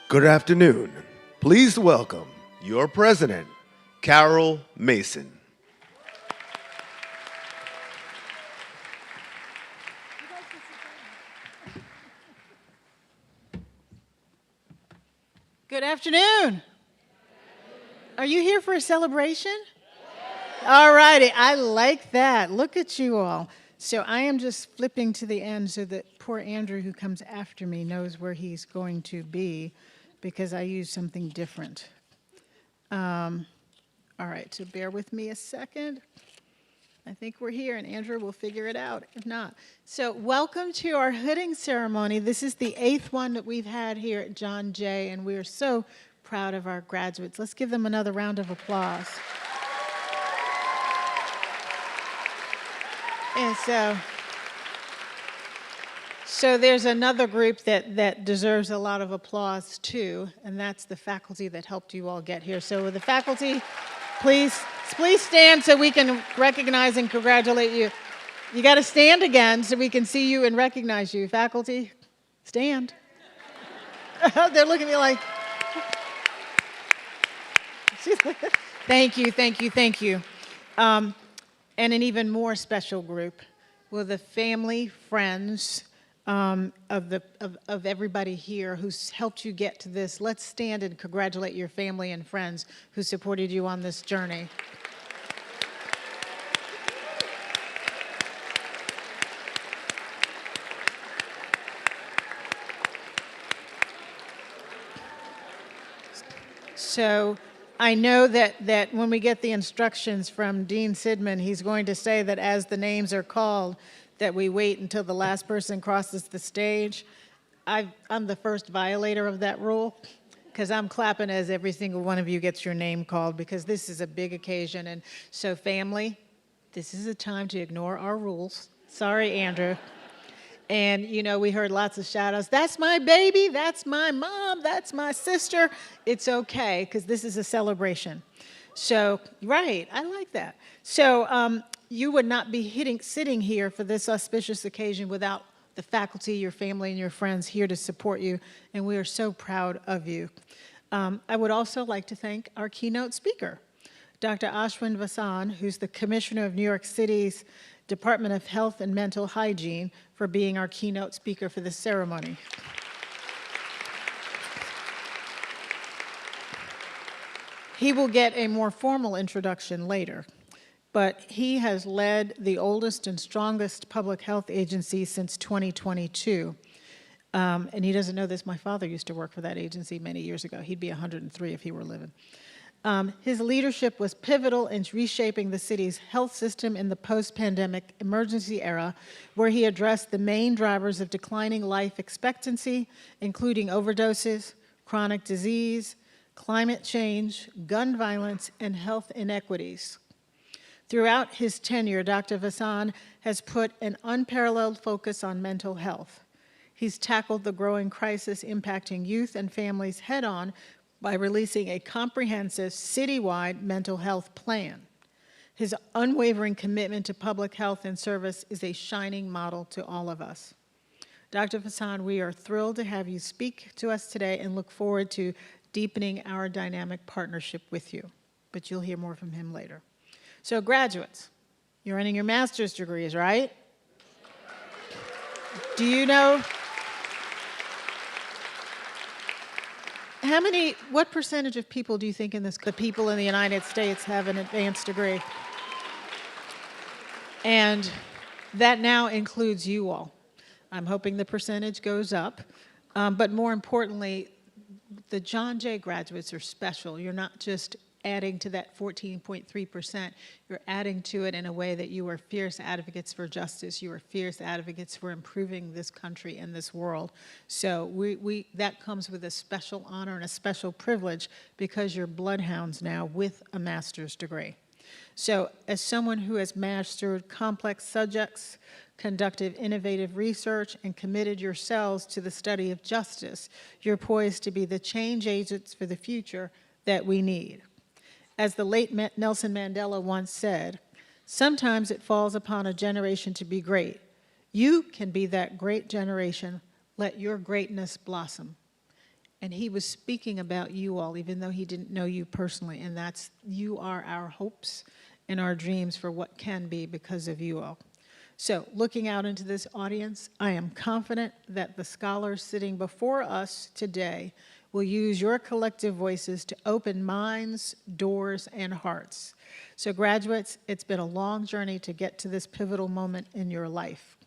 Good afternoon. Please welcome your president, Carol Mason. Good afternoon. Are you here for a celebration? All righty, I like that. Look at you all. So I am just flipping to the end so that poor Andrew, who comes after me, knows where he's going to be because I use something different. All right, so bear with me a second. I think we're here, and Andrew will figure it out, if not. So welcome to our hooding ceremony. This is the 8th one that we've had here at John Jay, and we are so proud of our graduates. Let's give them another round of applause. And so there's another group that deserves a lot of applause too, and that's the faculty that helped you all get here. So the faculty, please stand so we can recognize and congratulate you. You got to stand again so we can see you and recognize you. Faculty, stand. They're looking at me like, thank you, thank you, thank you. And an even more special group were the family, friends of everybody here who's helped you get to this. Let's stand and congratulate your family and friends who supported you on this journey. So I know that when we get the instructions from Dean Sidman, he's going to say that as the names are called, that we wait until the last person crosses the stage. I'm the first violator of that rule, because I'm clapping as every single one of you gets your name called, because this is a big occasion. And so family, this is a time to ignore our rules. Sorry, Andrew. And, you know, we heard lots of shout-outs. That's my baby, that's my mom, that's my sister. It's okay, because this is a celebration. So, right, I like that. So you would not be sitting here for this auspicious occasion without the faculty, your family, and your friends here to support you, and we are so proud of you. I would also like to thank our keynote speaker, Dr. Ashwin Vasan, who's the Commissioner of New York City's Department of Health and Mental Hygiene, for being our keynote speaker for this ceremony. He will get a more formal introduction later, but he has led the oldest and strongest public health agency since 2022. And he doesn't know this, my father used to work for that agency many years ago. He'd be 103 if he were living. His leadership was pivotal in reshaping the city's health system in the post-pandemic emergency era, where he addressed the main drivers of declining life expectancy, including overdoses, chronic disease, climate change, gun violence, and health inequities. Throughout his tenure, Dr. Vasan has put an unparalleled focus on mental health. He's tackled the growing crisis impacting youth and families head-on by releasing a comprehensive citywide mental health plan. His unwavering commitment to public health and service is a shining model to all of us. Dr. Vasan, we are thrilled to have you speak to us today and look forward to deepening our dynamic partnership with you. But you'll hear more from him later. So graduates, you're earning your master's degrees, right? Do you know what percentage of people do you think the people in the United States have an advanced degree? And that now includes you all. I'm hoping the percentage goes up, but more importantly, the John Jay graduates are special. You're not just adding to that 14.3%, you're adding to it in a way that you are fierce advocates for justice, you are fierce advocates for improving this country and this world. So that comes with a special honor and a special privilege because you're bloodhounds now with a master's degree. So as someone who has mastered complex subjects, conducted innovative research, and committed yourselves to the study of justice, you're poised to be the change agents for the future that we need. As the late Nelson Mandela once said, sometimes it falls upon a generation to be great. You can be that great generation. Let your greatness blossom. And he was speaking about you all, even though he didn't know you personally, and that's, you are our hopes and our dreams for what can be because of you all. So, looking out into this audience, I am confident that the scholars sitting before us today will use your collective voices to open minds, doors, and hearts. So, graduates, it's been a long journey to get to this pivotal moment in your life.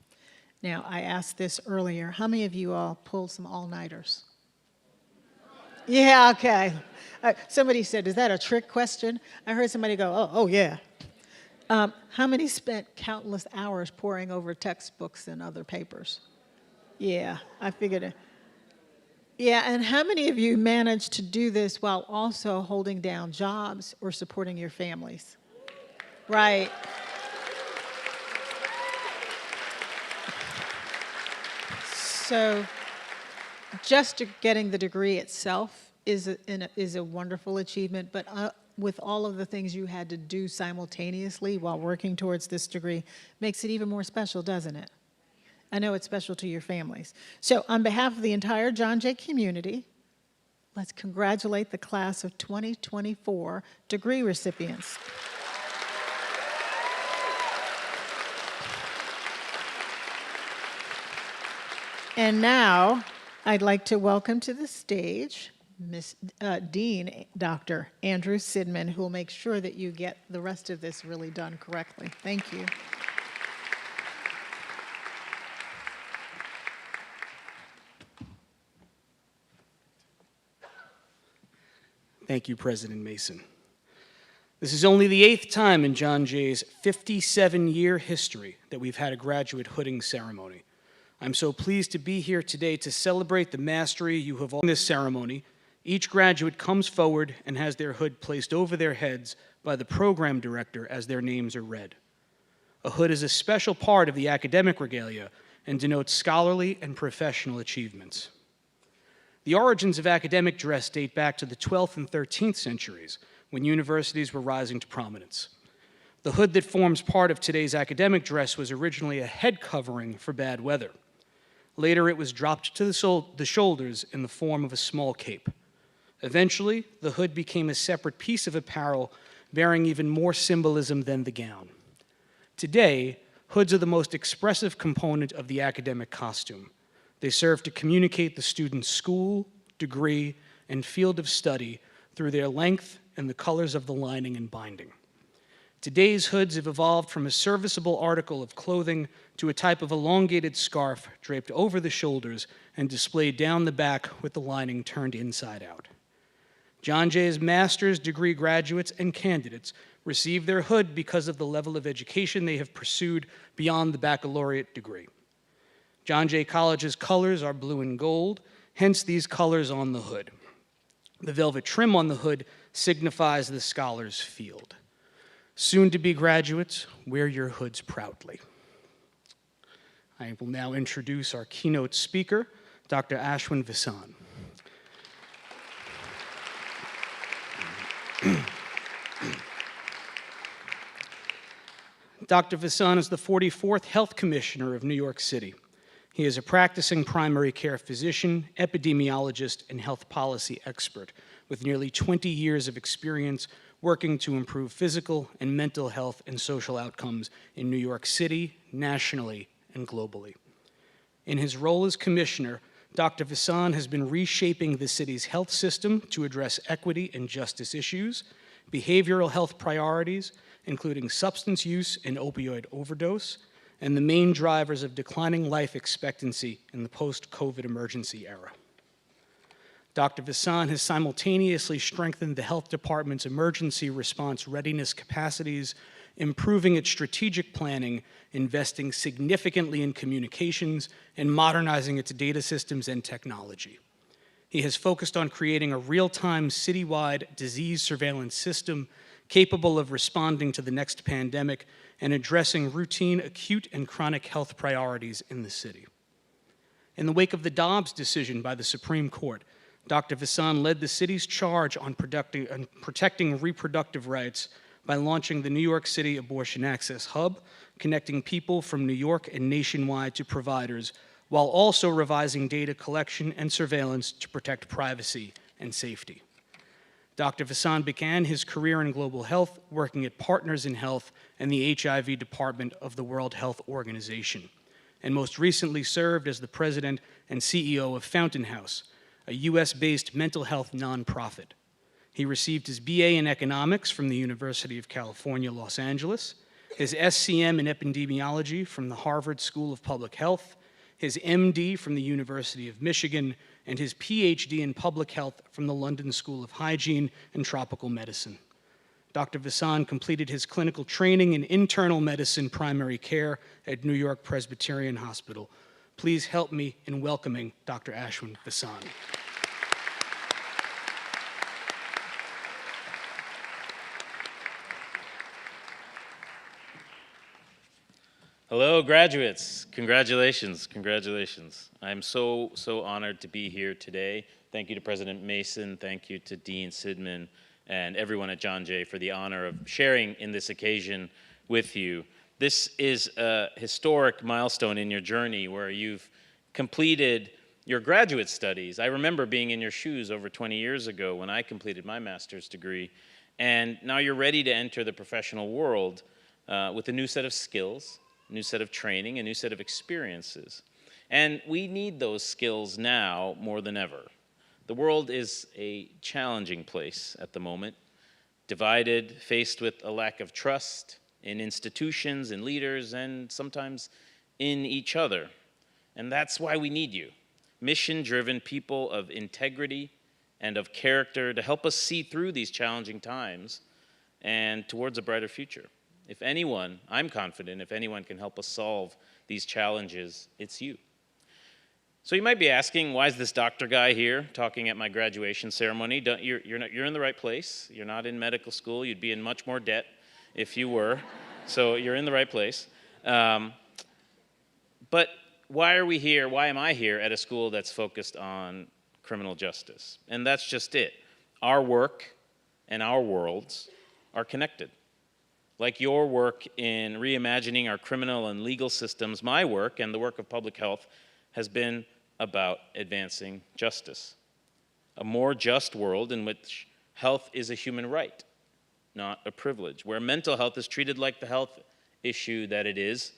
Now, I asked this earlier. How many of you all pulled some all-nighters? Yeah, okay. Somebody said, is that a trick question? I heard somebody go, oh yeah. How many spent countless hours poring over textbooks and other papers? Yeah, I figured it. Yeah, and how many of you managed to do this while also holding down jobs or supporting your families? Right. So just getting the degree itself is a wonderful achievement, but with all of the things you had to do simultaneously while working towards this degree makes it even more special, doesn't it? I know it's special to your families. So on behalf of the entire John Jay community, let's congratulate the class of 2024 degree recipients. And now, I'd like to welcome to the stage Dean Dr. Andrew Sidman, who will make sure that you get the rest of this really done correctly. Thank you. Thank you, President Mason. This is only the 8th time in John Jay's 57-year history that we've had a graduate hooding ceremony. I'm so pleased to be here today to celebrate the mastery you have all in this ceremony. Each graduate comes forward and has their hood placed over their heads by the program director as their names are read. A hood is a special part of the academic regalia and denotes scholarly and professional achievements. The origins of academic dress date back to the 12th and 13th centuries, when universities were rising to prominence. The hood that forms part of today's academic dress was originally a head covering for bad weather. Later, it was dropped to the shoulders in the form of a small cape. Eventually, the hood became a separate piece of apparel bearing even more symbolism than the gown. Today, hoods are the most expressive component of the academic costume. They serve to communicate the student's school, degree, and field of study through their length and the colors of the lining and binding. Today's hoods have evolved from a serviceable article of clothing to a type of elongated scarf draped over the shoulders and displayed down the back with the lining turned inside out. John Jay's master's degree graduates and candidates receive their hood because of the level of education they have pursued beyond the baccalaureate degree. John Jay College's colors are blue and gold, hence these colors on the hood. The velvet trim on the hood signifies the scholar's field. Soon-to-be graduates, wear your hoods proudly. I will now introduce our keynote speaker, Dr. Ashwin Vasan. Dr. Vasan is the 44th Health Commissioner of New York City. He is a practicing primary care physician, epidemiologist, and health policy expert with nearly 20 years of experience working to improve physical and mental health and social outcomes in New York City, nationally, and globally. In his role as commissioner, Dr. Vasan has been reshaping the city's health system to address equity and justice issues, behavioral health priorities, including substance use and opioid overdose, and the main drivers of declining life expectancy in the post-COVID emergency era. Dr. Vasan has simultaneously strengthened the health department's emergency response readiness capacities, improving its strategic planning, investing significantly in communications, and modernizing its data systems and technology. He has focused on creating a real-time citywide disease surveillance system capable of responding to the next pandemic and addressing routine, acute, and chronic health priorities in the city. In the wake of the Dobbs decision by the Supreme Court, Dr. Vasan led the city's charge on protecting reproductive rights by launching the New York City Abortion Access Hub, connecting people from New York and nationwide to providers while also revising data collection and surveillance to protect privacy and safety. Dr. Vassan began his career in global health, working at Partners in Health and the HIV department of the World Health Organization, and most recently served as the president and CEO of Fountain House, a US-based mental health nonprofit. He received his BA in economics from the University of California, Los Angeles, his SCM in epidemiology from the Harvard School of Public Health, his MD from the University of Michigan, and his PhD in public health from the London School of Hygiene and Tropical Medicine. Dr. Vassan completed his clinical training in internal medicine primary care at New York Presbyterian Hospital. Please help me in welcoming Dr. Ashwin Vassan. Hello, graduates. Congratulations, congratulations. I'm so honored to be here today. Thank you to President Mason, thank you to Dean Sidman, and everyone at John Jay for the honor of sharing in this occasion with you. This is a historic milestone in your journey where you've completed your graduate studies. I remember being in your shoes over 20 years ago when I completed my master's degree, and now you're ready to enter the professional world with a new set of skills, a new set of training, a new set of experiences. And we need those skills now more than ever. The world is a challenging place at the moment, divided, faced with a lack of trust in institutions, in leaders, and sometimes in each other. And that's why we need you, mission-driven people of integrity and of character to help us see through these challenging times and towards a brighter future. If anyone, I'm confident, if anyone can help us solve these challenges, it's you. So you might be asking, why is this doctor guy here talking at my graduation ceremony? You're in the right place. You're not in medical school. You'd be in much more debt if you were. So you're in the right place. But why are we here? Why am I here at a school that's focused on criminal justice? And that's just it. Our work and our worlds are connected. Like your work in reimagining our criminal and legal systems, my work and the work of public health has been about advancing justice. A more just world in which health is a human right, not a privilege, where mental health is treated like the health issue that it is,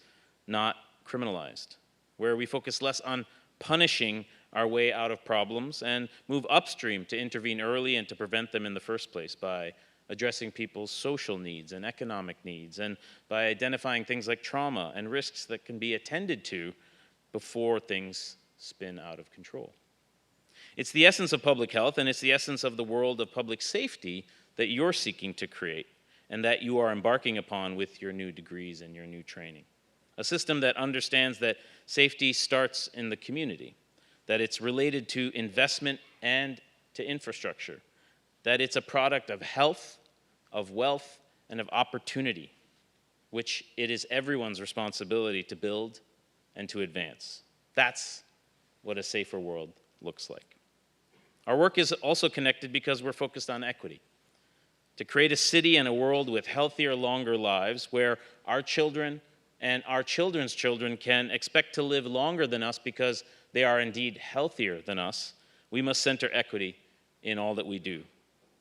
not criminalized, where we focus less on punishing our way out of problems and move upstream to intervene early and to prevent them in the first place by addressing people's social needs and economic needs, and by identifying things like trauma and risks that can be attended to before things spin out of control. It's the essence of public health, and it's the essence of the world of public safety that you're seeking to create and that you are embarking upon with your new degrees and your new training. A system that understands that safety starts in the community, that it's related to investment and to infrastructure, that it's a product of health, of wealth, and of opportunity, which it is everyone's responsibility to build and to advance. That's what a safer world looks like. Our work is also connected because we're focused on equity, to create a city and a world with healthier, longer lives where our children and our children's children can expect to live longer than us because they are indeed healthier than us. We must center equity in all that we do.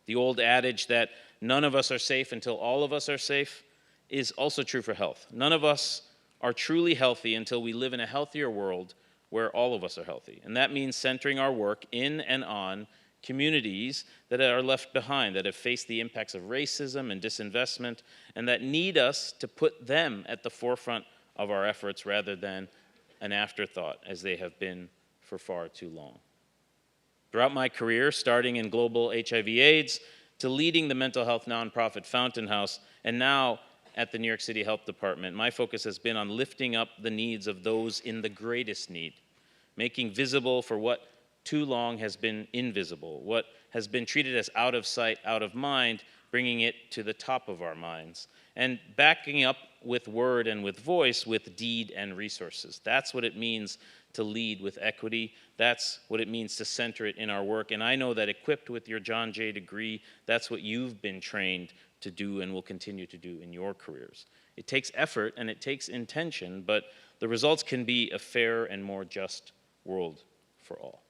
The old adage that none of us are safe until all of us are safe is also true for health. None of us are truly healthy until we live in a healthier world where all of us are healthy. And that means centering our work in and on communities that are left behind, that have faced the impacts of racism and disinvestment, and that need us to put them at the forefront of our efforts rather than an afterthought, as they have been for far too long. Throughout my career, starting in global HIV/AIDS, to leading the mental health nonprofit Fountain House, and now at the New York City Health Department, my focus has been on lifting up the needs of those in the greatest need, making visible for what too long has been invisible, what has been treated as out of sight, out of mind, bringing it to the top of our minds, and backing up with word and with voice, with deed and resources. That's what it means to lead with equity. That's what it means to center it in our work. And I know that equipped with your John Jay degree, that's what you've been trained to do and will continue to do in your careers. It takes effort and it takes intention, but the results can be a fair and more just world for all.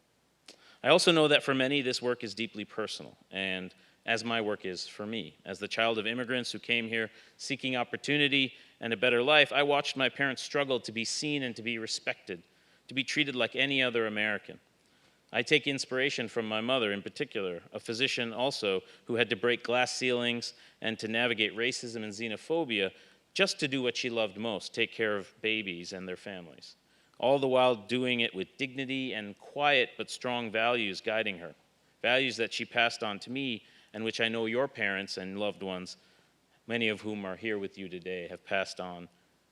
I also know that for many, this work is deeply personal, and as my work is for me. As the child of immigrants who came here seeking opportunity and a better life, I watched my parents struggle to be seen and to be respected, to be treated like any other American. I take inspiration from my mother in particular, a physician also who had to break glass ceilings and to navigate racism and xenophobia just to do what she loved most, take care of babies and their families, all the while doing it with dignity and quiet but strong values guiding her, values that she passed on to me and which I know your parents and loved ones, many of whom are here with you today, have passed on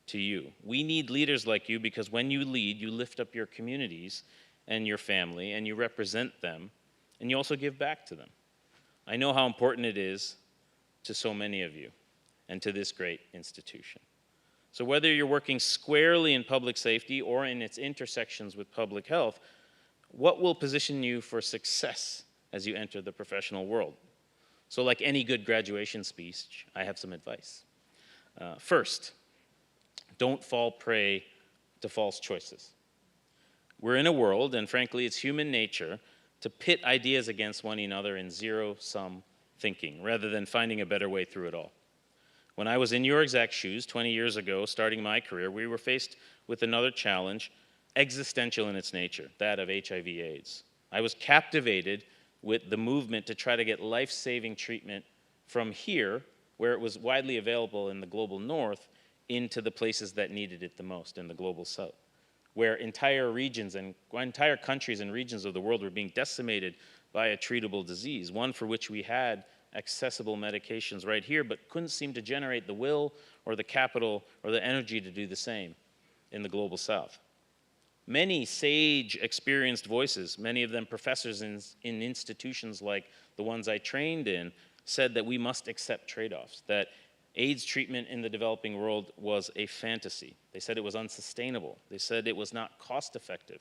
to you. We need leaders like you because when you lead, you lift up your communities and your family, and you represent them, and you also give back to them. I know how important it is to so many of you and to this great institution. So whether you're working squarely in public safety or in its intersections with public health, what will position you for success as you enter the professional world? So like any good graduation speech, I have some advice. First, don't fall prey to false choices. We're in a world, and frankly, it's human nature, to pit ideas against one another in zero-sum thinking, rather than finding a better way through it all. When I was in your exact shoes 20 years ago, starting my career, we were faced with another challenge, existential in its nature, that of HIV/AIDS. I was captivated with the movement to try to get life-saving treatment from here, where it was widely available in the global north, into the places that needed it the most, in the global south, where entire regions and entire countries and regions of the world were being decimated by a treatable disease, one for which we had accessible medications right here, but couldn't seem to generate the will or the capital or the energy to do the same in the global south. Many sage, experienced voices, many of them professors in institutions like the ones I trained in, said that we must accept trade-offs, that AIDS treatment in the developing world was a fantasy. They said it was unsustainable. They said it was not cost-effective.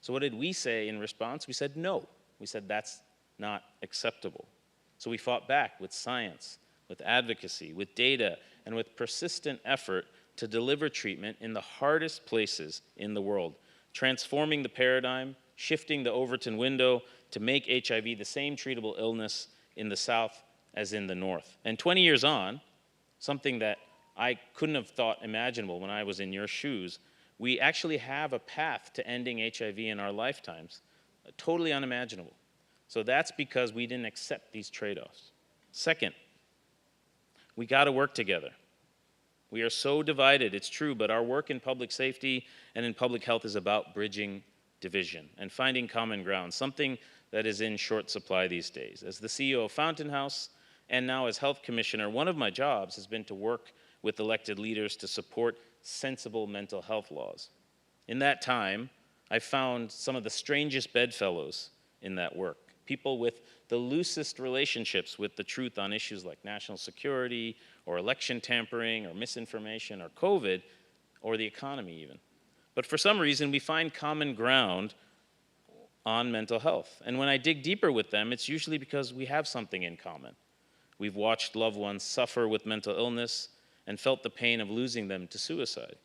So what did we say in response? We said no. We said that's not acceptable. So we fought back with science, with advocacy, with data, and with persistent effort to deliver treatment in the hardest places in the world, transforming the paradigm, shifting the Overton window to make HIV the same treatable illness in the South as in the North. And 20 years on, something that I couldn't have thought imaginable when I was in your shoes, we actually have a path to ending HIV in our lifetimes, totally unimaginable. So that's because we didn't accept these trade-offs. Second, we got to work together. We are so divided, it's true, but our work in public safety and in public health is about bridging division and finding common ground, something that is in short supply these days. As the CEO of Fountain House and now as health commissioner, one of my jobs has been to work with elected leaders to support sensible mental health laws. In that time, I found some of the strangest bedfellows in that work, people with the loosest relationships with the truth on issues like national security or election tampering or misinformation or COVID or the economy even. But for some reason, we find common ground on mental health. And when I dig deeper with them, it's usually because we have something in common. We've watched loved ones suffer with mental illness and felt the pain of losing them to suicide.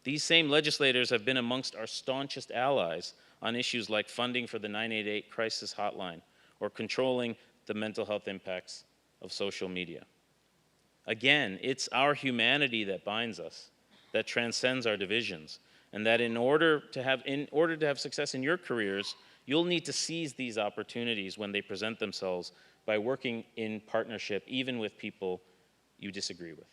These same legislators have been amongst our staunchest allies on issues like funding for the 988 crisis hotline or controlling the mental health impacts of social media. Again, it's our humanity that binds us, that transcends our divisions, and that in order to have success in your careers, you'll need to seize these opportunities when they present themselves by working in partnership, even with people you disagree with.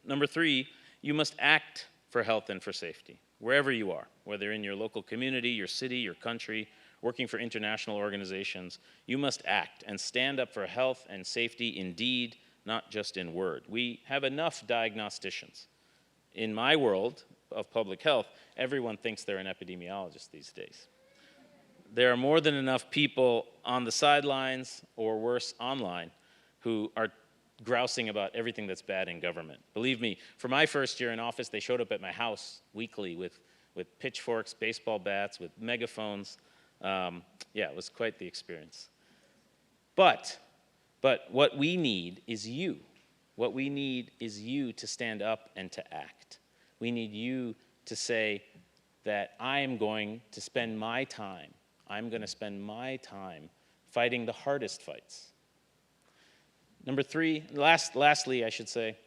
Number three, you must act for health and for safety, wherever you are, whether in your local community, your city, your country, working for international organizations. You must act and stand up for health and safety in deed, not just in word. We have enough diagnosticians. In my world of public health, everyone thinks they're an epidemiologist these days. There are more than enough people on the sidelines, or worse, online, who are grousing about everything that's bad in government. Believe me, for my first year in office, they showed up at my house weekly with pitchforks, baseball bats, with megaphones. Yeah, it was quite the experience. But what we need is you. What we need is you to stand up and to act. We need you to say that I am going to spend my time, I'm going to spend my time fighting the hardest fights. Number three, lastly, I should say,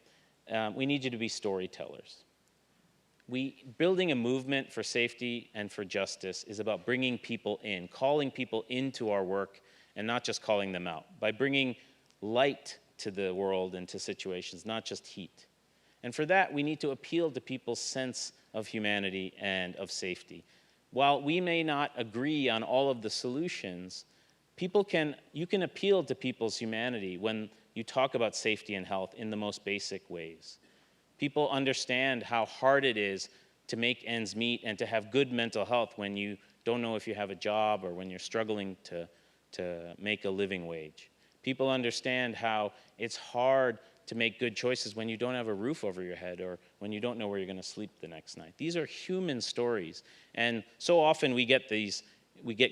we need you to be storytellers. Building a movement for safety and for justice is about bringing people in, calling people into our work, and not just calling them out, by bringing light to the world and to situations, not just heat. And for that, we need to appeal to people's sense of humanity and of safety. While we may not agree on all of the solutions, you can appeal to people's humanity when you talk about safety and health in the most basic ways. People understand how hard it is to make ends meet and to have good mental health when you don't know if you have a job or when you're struggling to make a living wage. People understand how it's hard to make good choices when you don't have a roof over your head or when you don't know where you're going to sleep the next night. These are human stories. And so often we get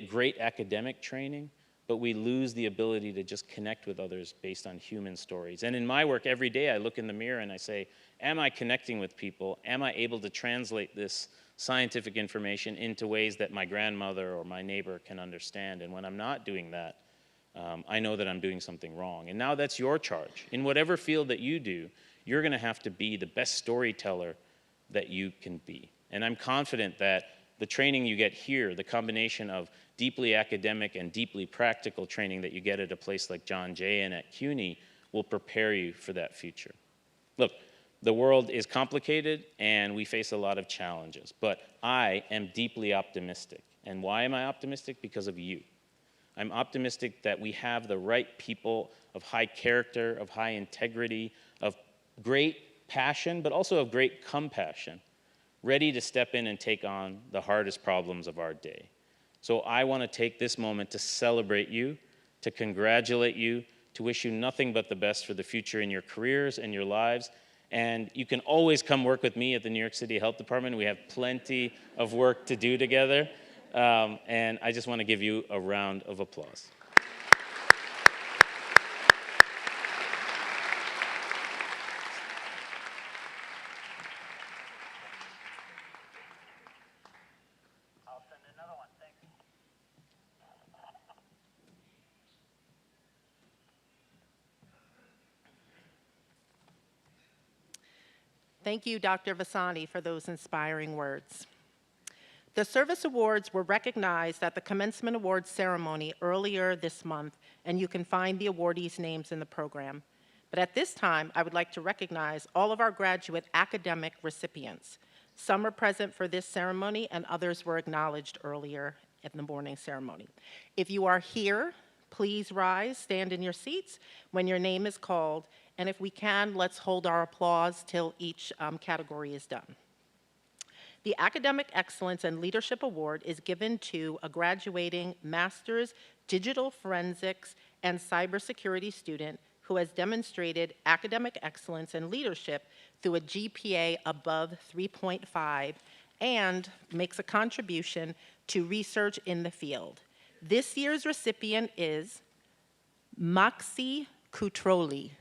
great academic training, but we lose the ability to just connect with others based on human stories. And in my work every day, I look in the mirror and I say, am I connecting with people? Am I able to translate this scientific information into ways that my grandmother or my neighbor can understand? And when I'm not doing that, I know that I'm doing something wrong. And now that's your charge. In whatever field that you do, you're going to have to be the best storyteller that you can be. And I'm confident that the training you get here, the combination of deeply academic and deeply practical training that you get at a place like John Jay and at CUNY, will prepare you for that future. Look, the world is complicated and we face a lot of challenges, but I am deeply optimistic. And why am I optimistic? Because of you. I'm optimistic that we have the right people of high character, of high integrity, of great passion, but also of great compassion, ready to step in and take on the hardest problems of our day. So I want to take this moment to celebrate you, to congratulate you, to wish you nothing but the best for the future in your careers and your lives. And you can always come work with me at the New York City Health Department. We have plenty of work to do together. And I just want to give you a round of applause. I'll send another one. Thanks. Thank you, Dr. Vasani, for those inspiring words. The Service Awards were recognized at the Commencement Awards ceremony earlier this month, and you can find the awardees' names in the program. But at this time, I would like to recognize all of our graduate academic recipients. Some are present for this ceremony, and others were acknowledged earlier in the morning ceremony. If you are here, please rise, stand in your seats when your name is called, and if we can, let's hold our applause till each category is done. The Academic Excellence and Leadership Award is given to a graduating Master's Digital Forensics and Cybersecurity student who has demonstrated academic excellence and leadership through a GPA above 3.5 and makes a contribution to research in the field. This year's recipient is Maxi Kutroli. Is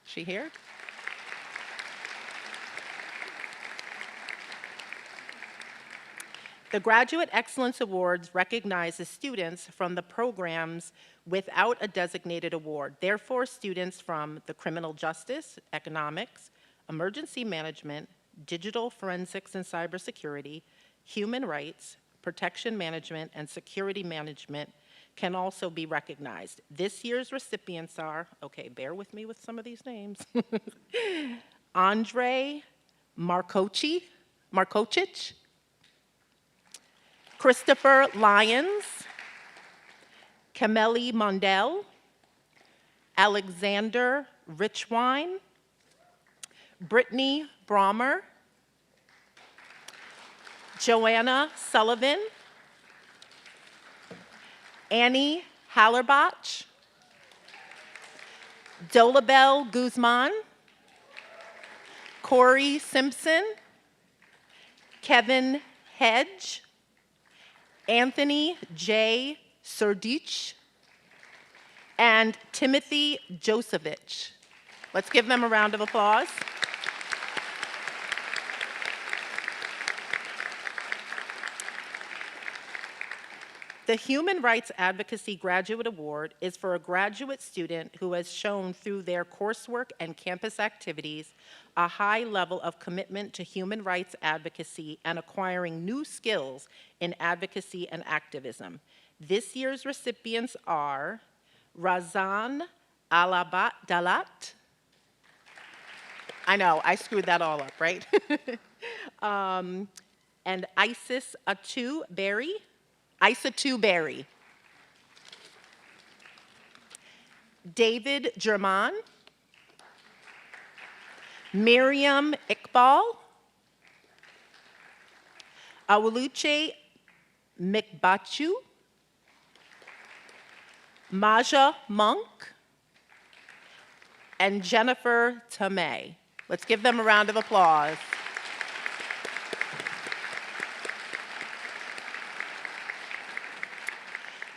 she here? The Graduate Excellence Awards recognize the students from the programs without a designated award. Therefore, students from the Criminal Justice, Economics, Emergency Management, Digital Forensics and Cybersecurity, Human Rights, Protection Management, and Security Management can also be recognized. This year's recipients are, okay, bear with me with some of these names. Andre Markocic, Christopher Lyons, Kameli Mondell, Alexander Richwine, Brittany Brommer, Joanna Sullivan, Annie Hallerbach, Dolabel Guzman, Corey Simpson, Kevin Hedge, Anthony J. Surdich, and Timothy Josephich. Let's give them a round of applause. The Human Rights Advocacy Graduate Award is for a graduate student who has shown through their coursework and campus activities a high level of commitment to human rights advocacy and acquiring new skills in advocacy and activism. This year's recipients are Razan Alabat Dalat. I know, I screwed that all up, right? And Isis Atu Berry. Isatu Berry. David German. Miriam Iqbal. Awoluche Mikbachu. Maja Monk. And Jennifer Tomei. Let's give them a round of applause.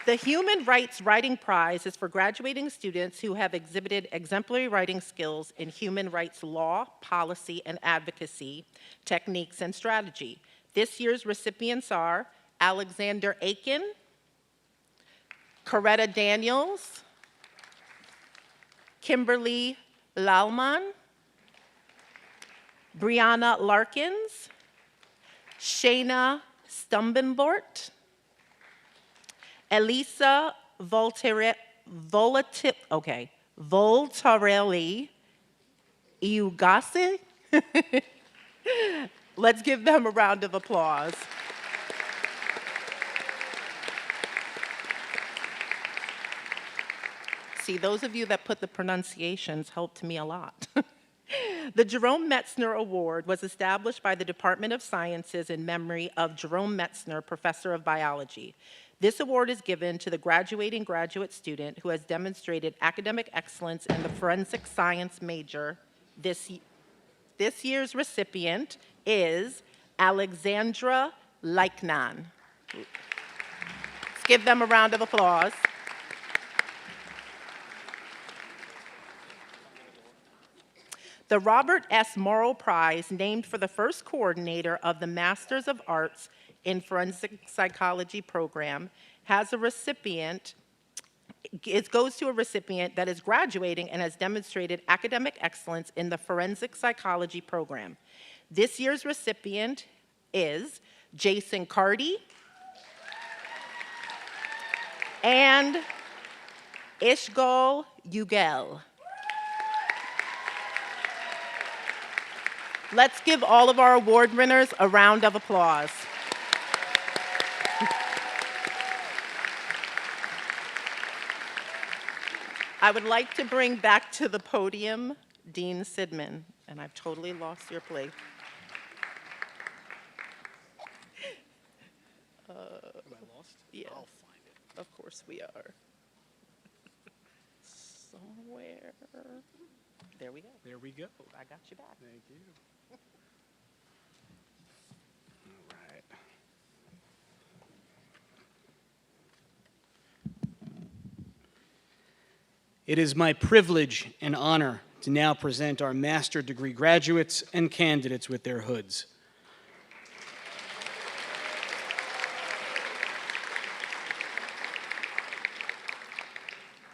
The Human Rights Writing Prize is for graduating students who have exhibited exemplary writing skills in human rights law, policy, and advocacy, techniques, and strategy. This year's recipients are Alexander Aiken, Coretta Daniels, Kimberly Lalman, Brianna Larkins, Shayna Stumbenbort, Elisa Voltarelli Iugasi. Let's give them a round of applause. See, those of you that put the pronunciations helped me a lot. The Jerome Metzner Award was established by the Department of Sciences in memory of Jerome Metzner, Professor of Biology. This award is given to the graduating graduate student who has demonstrated academic excellence in the forensic science major. This year's recipient is Alexandra Leichnan. Let's give them a round of applause. The Robert S. Morrow Prize, named for the first coordinator of the Masters of Arts in Forensic Psychology program, has a recipient, it goes to a recipient that is graduating and has demonstrated academic excellence in the Forensic Psychology program. This year's recipient is Jason Cardy and Ishgol Ugel. Let's give all of our award winners a round of applause. I would like to bring back to the podium Dean Sidman, and I've totally lost your place. Am I lost? Yeah. I'll find it. Of course we are. Somewhere. There we go. There we go. I got you back. Thank you. All right. It is my privilege and honor to now present our master degree graduates and candidates with their hoods.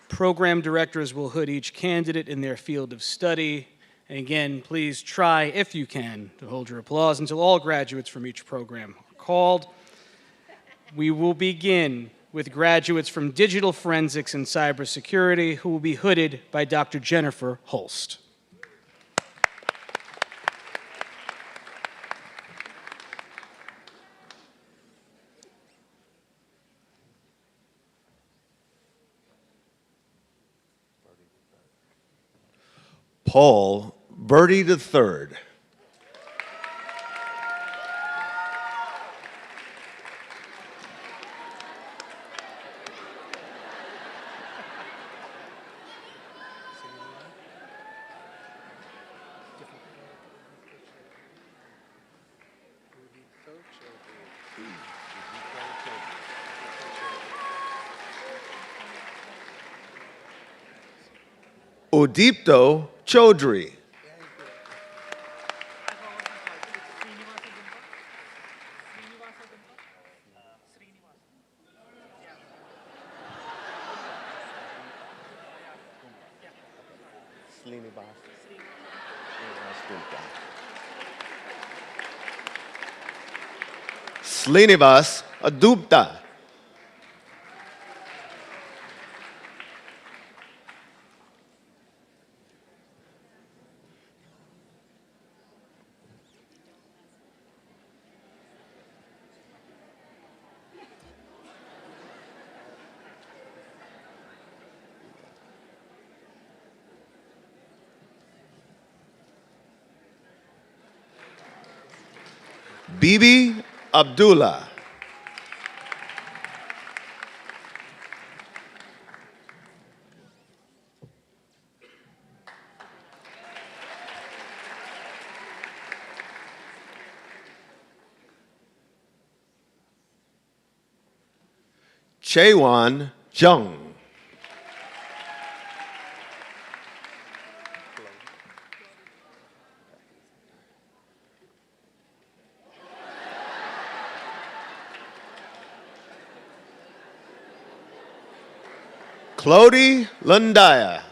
Program directors will hood each candidate in their field of study. And again, please try, if you can, to hold your applause until all graduates from each program are called. We will begin with graduates from Digital Forensics and Cybersecurity, who will be hooded by Dr. Jennifer Holst. Paul Birdie III. Udipto Chaudhry. Srinivas Adupta. Bibi Abdullah. Chaewan Jung. Clody Lundaya.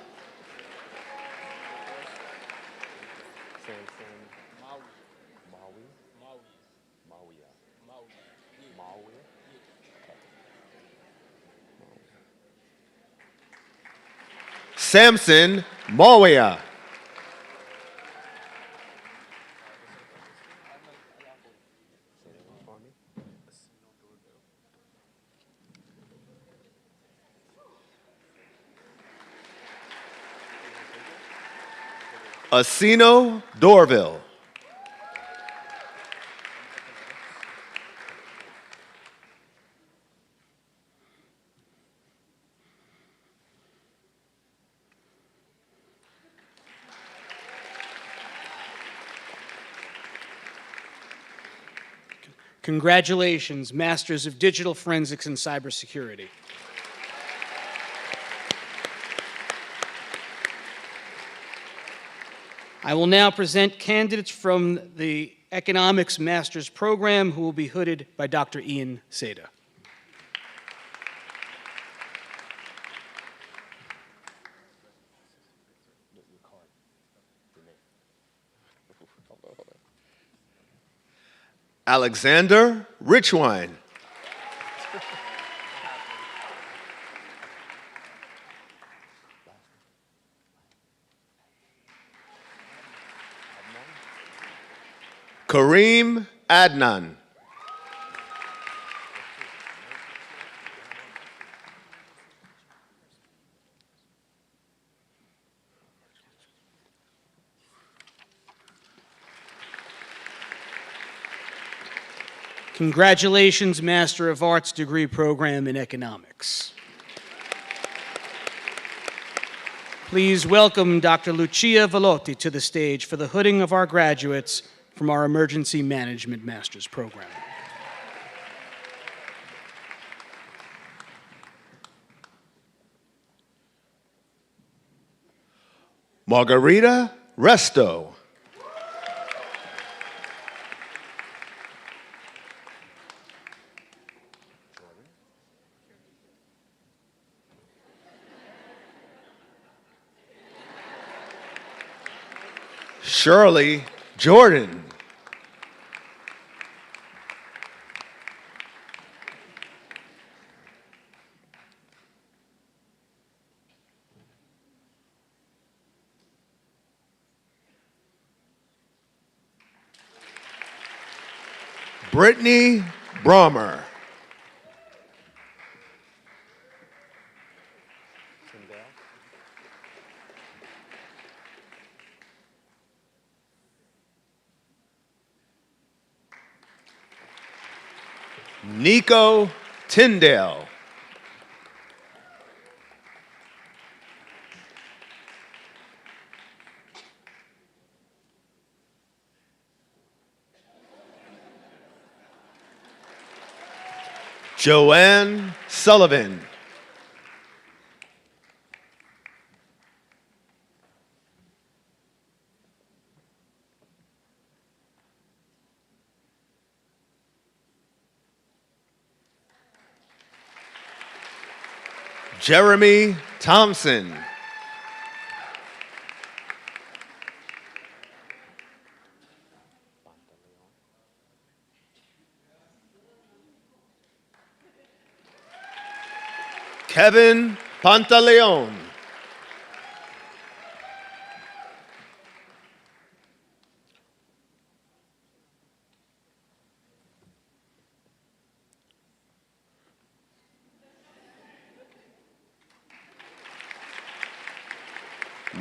Samson Mawia. Asino Dorville. Congratulations, Masters of Digital Forensics and Cybersecurity. I will now present candidates from the Economics Master's Program who will be hooded by Dr. Ian Seda. Alexander Richwine. Kareem Adnan. Congratulations, Master of Arts degree program in economics. Please welcome Dr. Lucia Velotti to the stage for the hooding of our graduates from our Emergency Management Master's Program. Margarita Resto. Shirley Jordan. Brittany Brommer. Nico Tyndale. Joanne Sullivan. Jeremy Thompson. Kevin Pantaleon.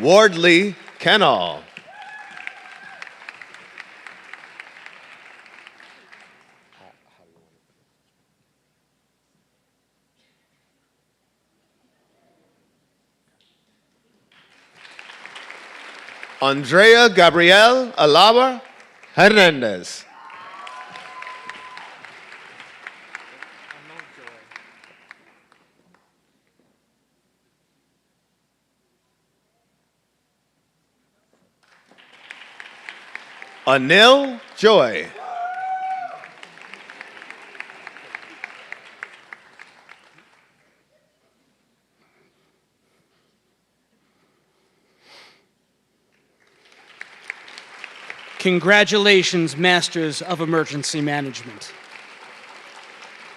Wardley Kennall. Andrea Gabrielle Alaba Hernandez. Anil Joy. Congratulations, Masters of Emergency Management.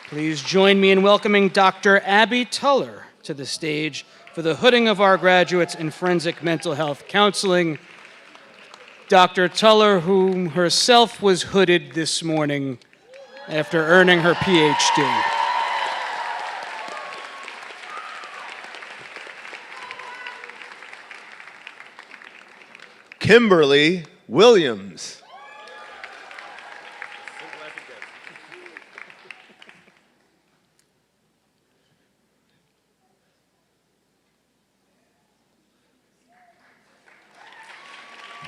Please join me in welcoming Dr. Abby Tuller to the stage for the hooding of our graduates in forensic mental health counseling. Dr. Tuller, whom herself was hooded this morning after earning her PhD. Kimberly Williams.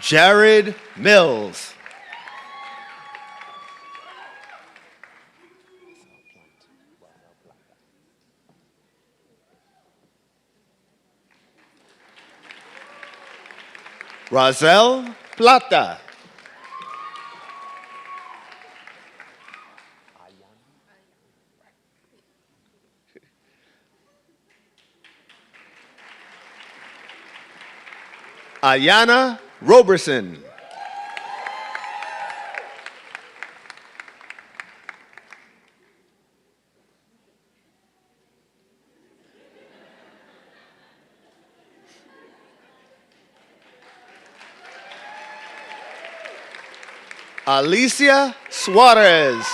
Jared Mills. Razel Plata. Ayana Roberson. Alicia Suarez.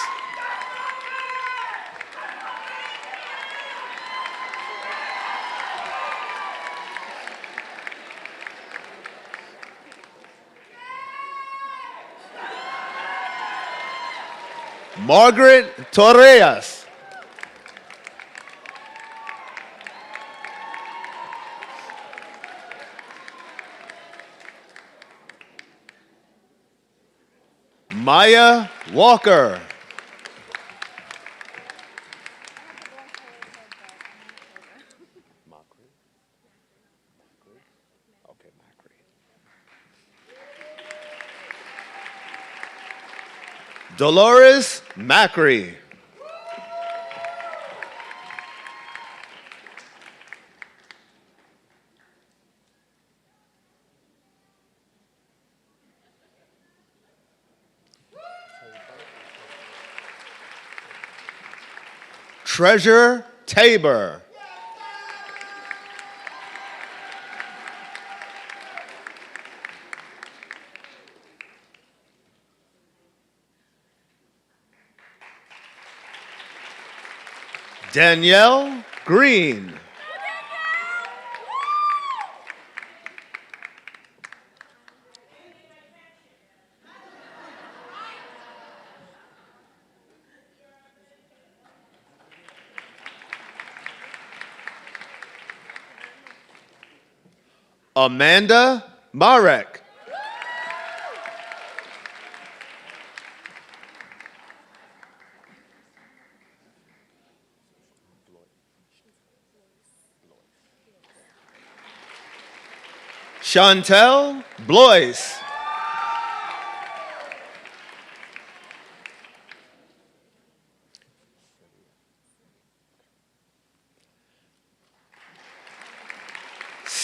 Margaret Torreas. Maya Walker. Dolores Macri. Treasure Tabor. Danielle Green. Amanda Marek. Chantel Blois.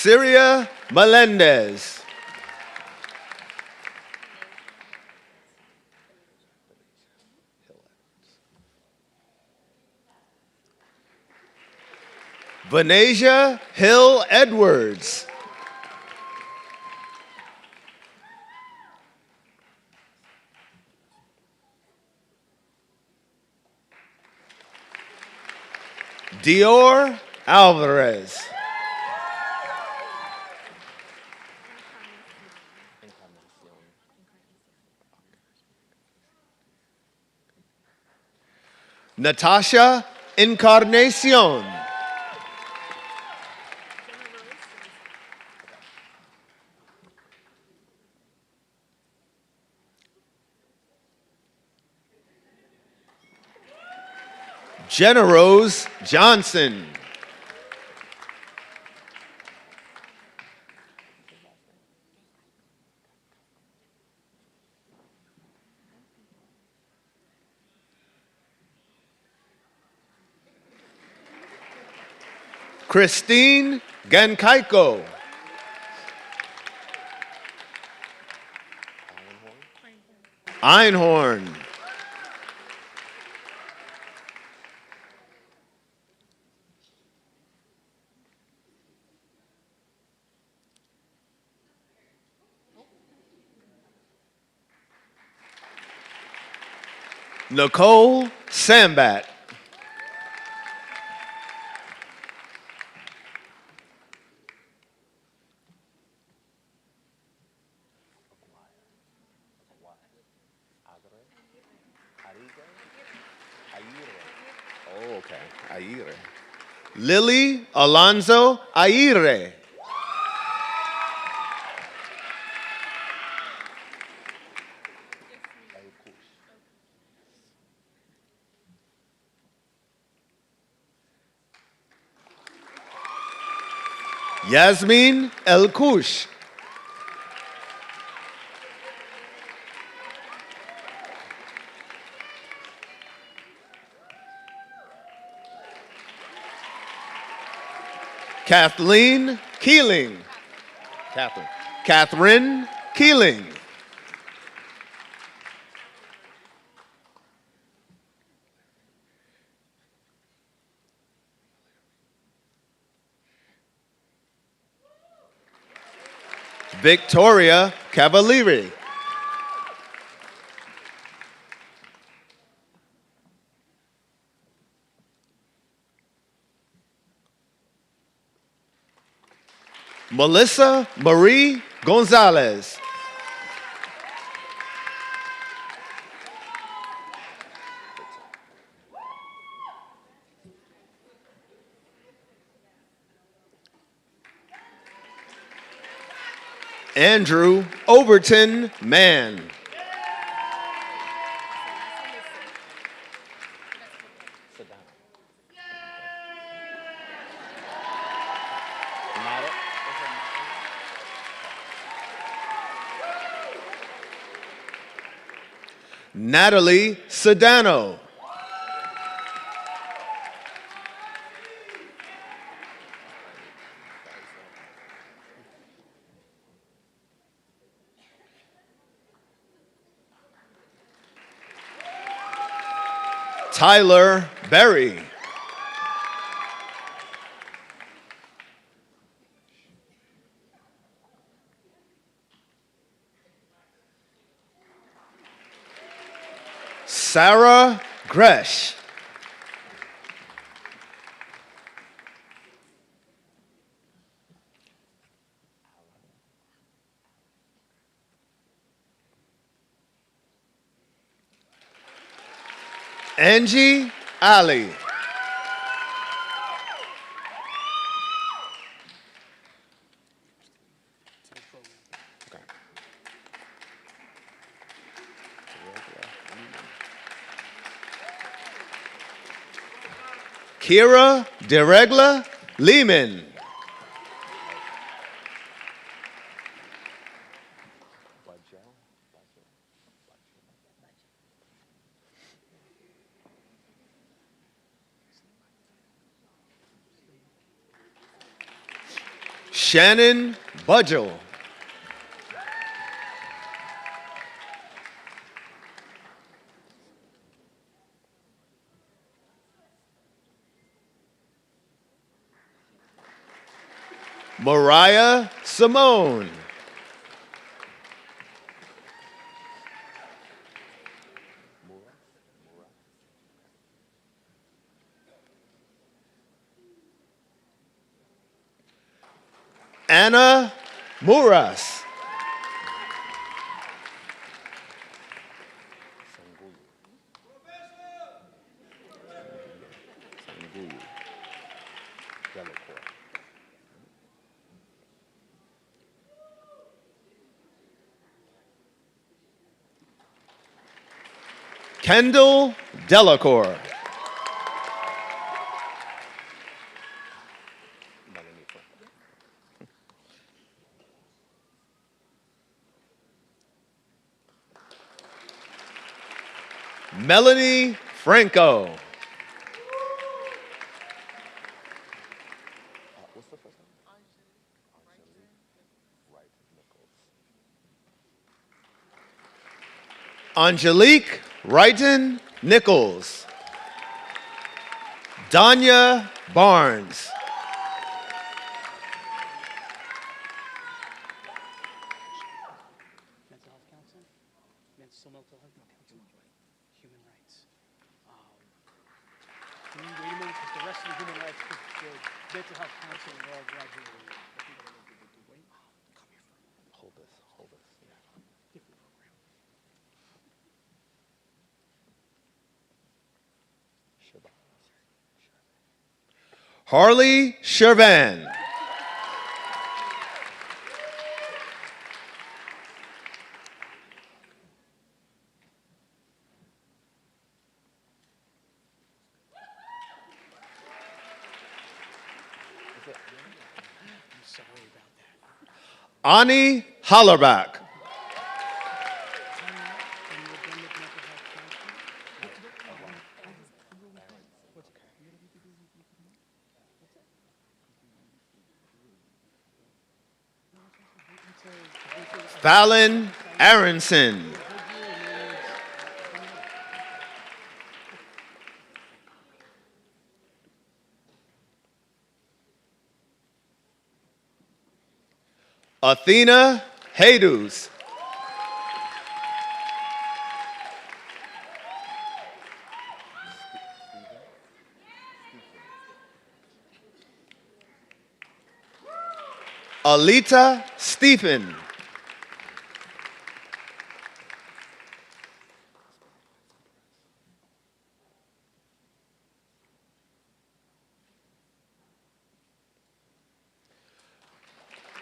Syria Melendez. Vanasia Hill Edwards. Dior Alvarez. Natasha Encarnacion. Jenna Rose Johnson. Christine Gankaiko. Einhorn. Nicole Sambat. Oh, okay. Aire. Lily Alonzo Aire. Yasmin El Kush. Kathleen Keeling. Catherine Keeling. Victoria Cavalieri. Melissa Marie Gonzalez. Andrew Overton Mann. Natalie Sedano. Tyler Berry. Sarah Gresh. Angie Ali. Kira DeRegla Lehman. Shannon Budgel. Mariah Simone. Anna Muras. Kendall Delacour. Melanie Franco. Angelique Wrighton Nichols. Danya Barnes. Mental Health Council, Mental Health Council, Human Rights. Can you wait a minute, because the rest of the Human Rights, the Mental Health Council are all graduating. Wait. Come here. Hold this, hold this. Different program. Harley Shervan. I'm sorry about that. Ani Hollerbach. When you were done with Mental Health Council? Fallon Aronson. Athena Jesus. Alita Stephen.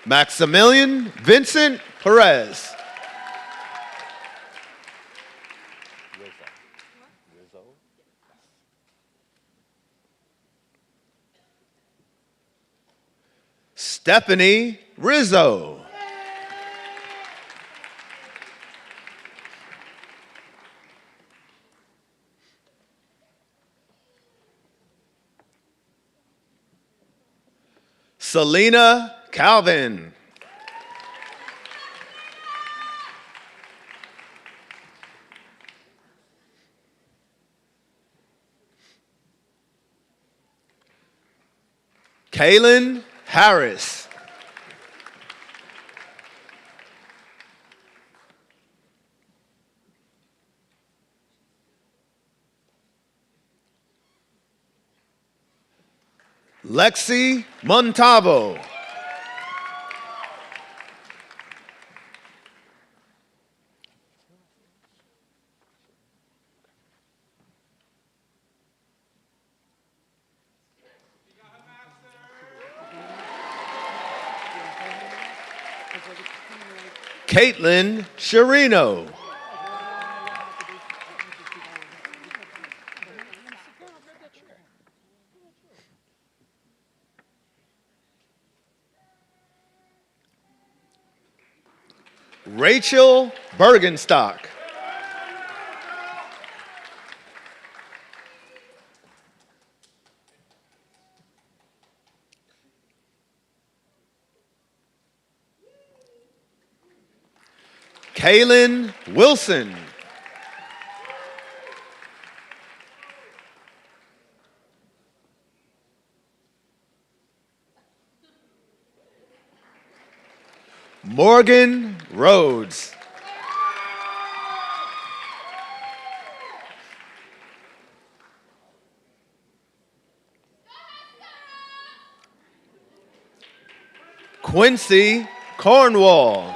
Maximilian Vincent Perez. Stephanie Rizzo. Selena Calvin. Kaylin Harris. Lexi Montavo. Caitlin Sherino. Rachel Bergenstock. Kaylin Wilson. Morgan Rhodes. Quincy Cornwall.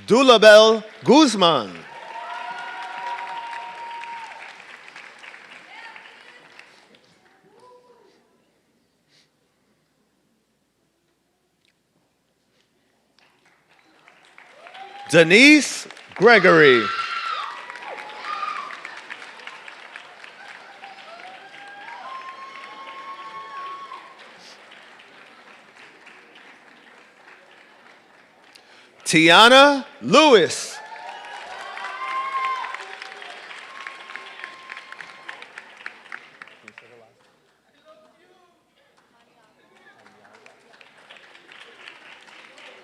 Dulabel Guzman. Denise Gregory. Tiana Lewis.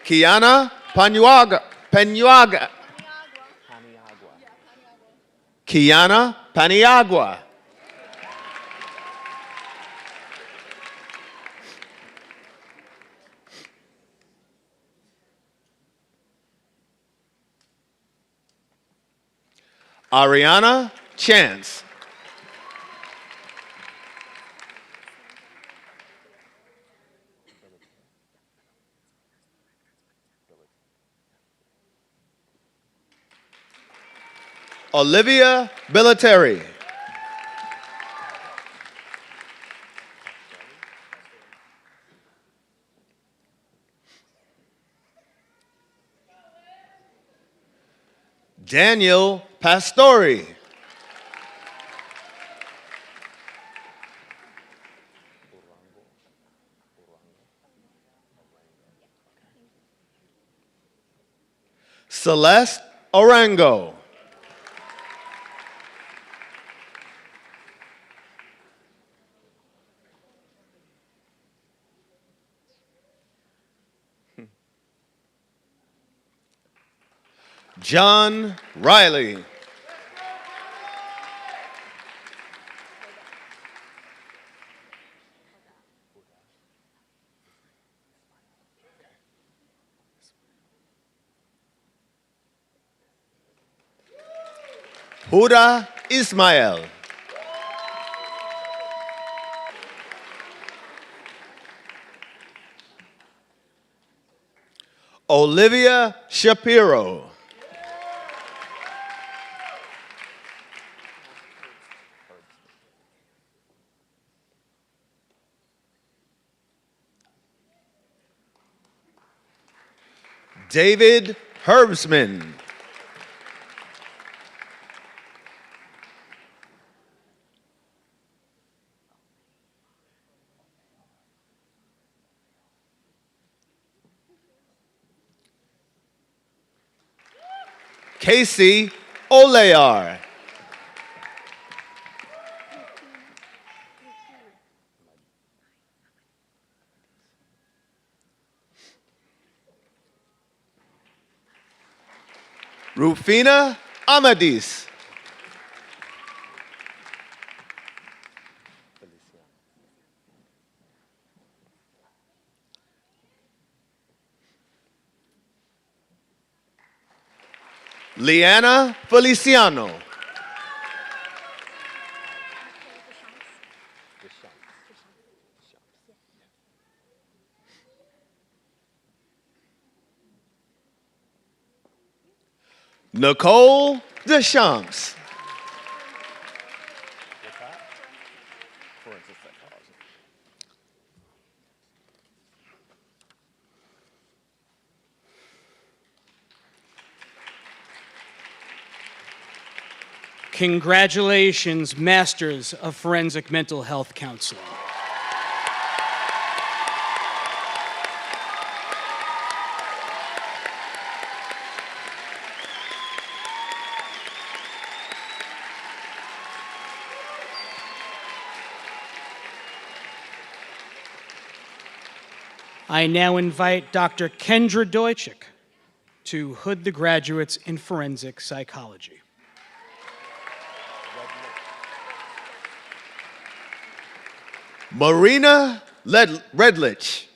Kiana Paniagua. Kiana Paniagua. Ariana Chance. Olivia Billeteri. Daniel Pastori. Celeste Orango. John Riley. Huda Ismail. Olivia Shapiro. David Herbsman. Casey Olear. Rufina Amadis. Liana Feliciano. Nicole Deschamps. Congratulations, Masters of Forensic Mental Health Counseling. I now invite Dr. Kendra Deutschik to hood the graduates in forensic psychology. Marina Redlich.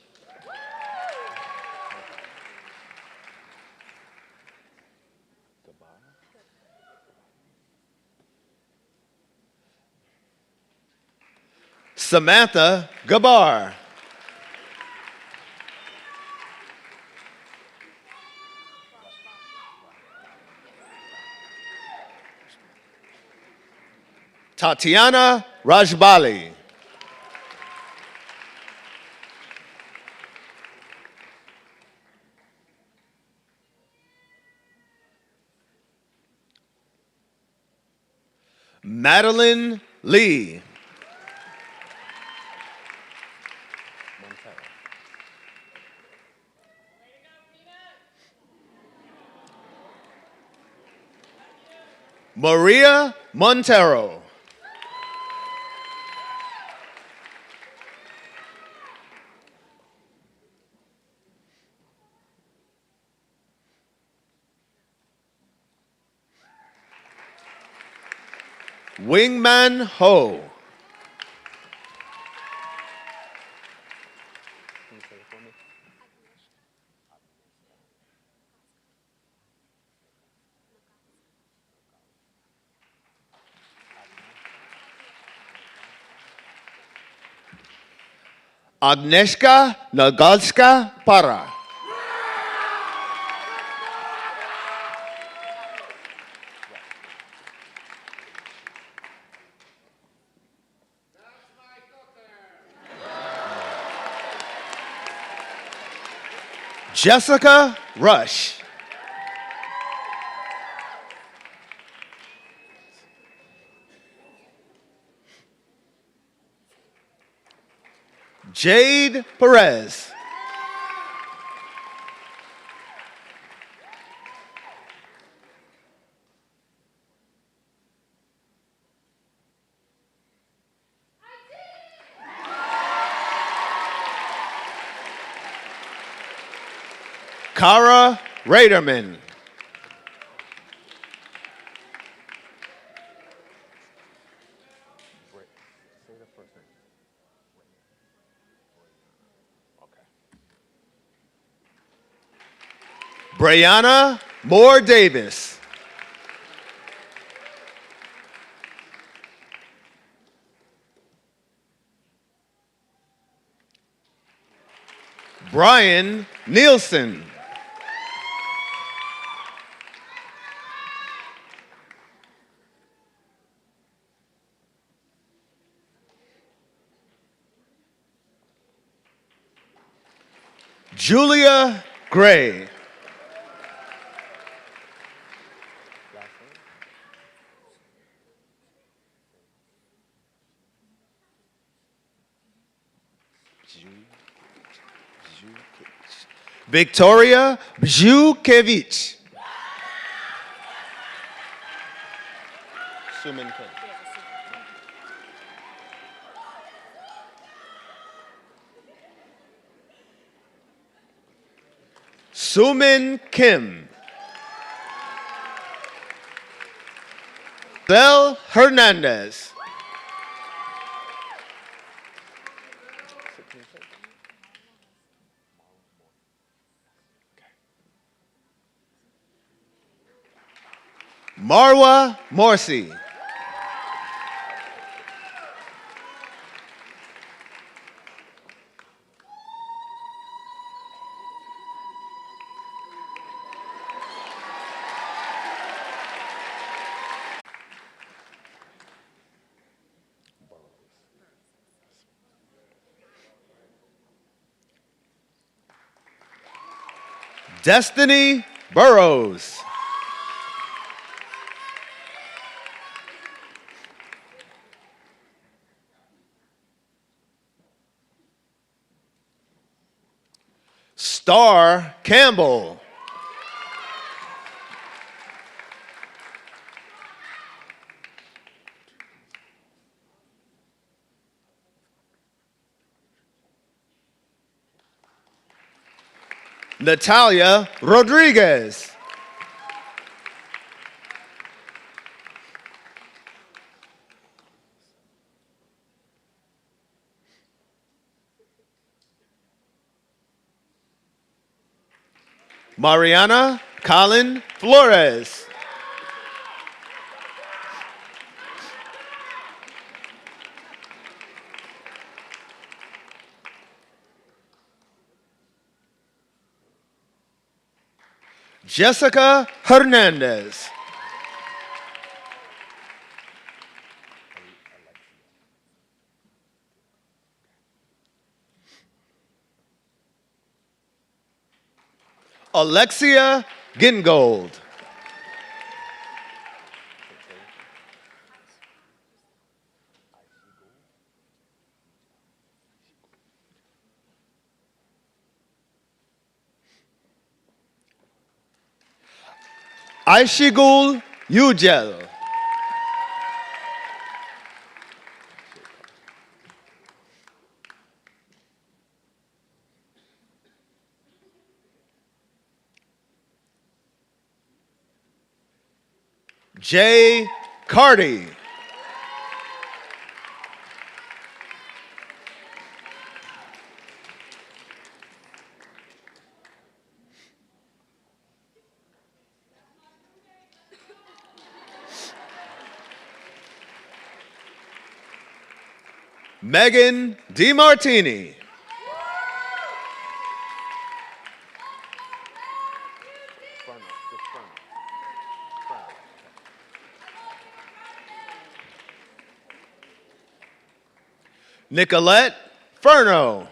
Samantha Gabar. Tatiana Rajbali. Madeline Lee. Maria Montero. Wingman Ho. Agnieszka Nagalska Para. Jessica Rush. Jade Perez. Kara Raderman. Brianna Moore Davis. Brian Nielsen. Julia Gray. Victoria Bjukevich. Sumin Kim. Bel Hernandez. Marwa Morsi. Destiny Burrows. Star Campbell. Natalia Rodriguez. Mariana Colin Flores. Jessica Hernandez. Alexia Gingold. Aishigul Ugel. Jay Carty. Megan DiMartini. Nicolette Furno.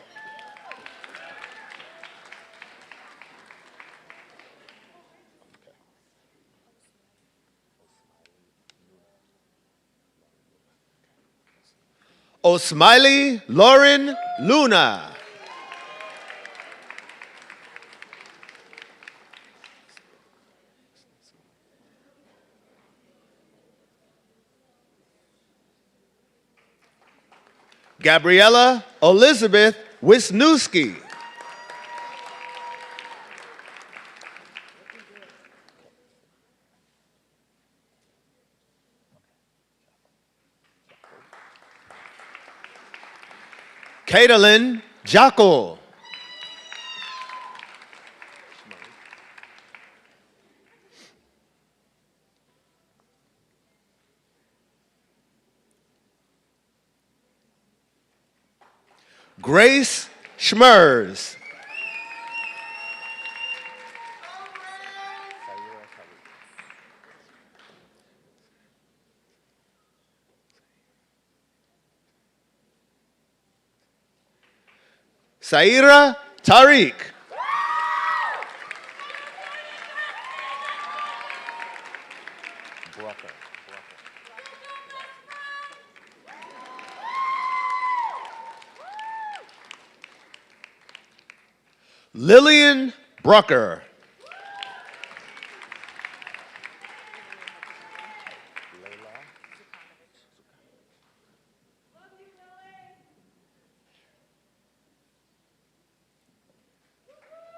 Osmiley Lauren Luna. Gabriella Elizabeth Wisniewski. Caitlin Jackal. Grace Schmers. Saira Tariq. Lillian Brucker.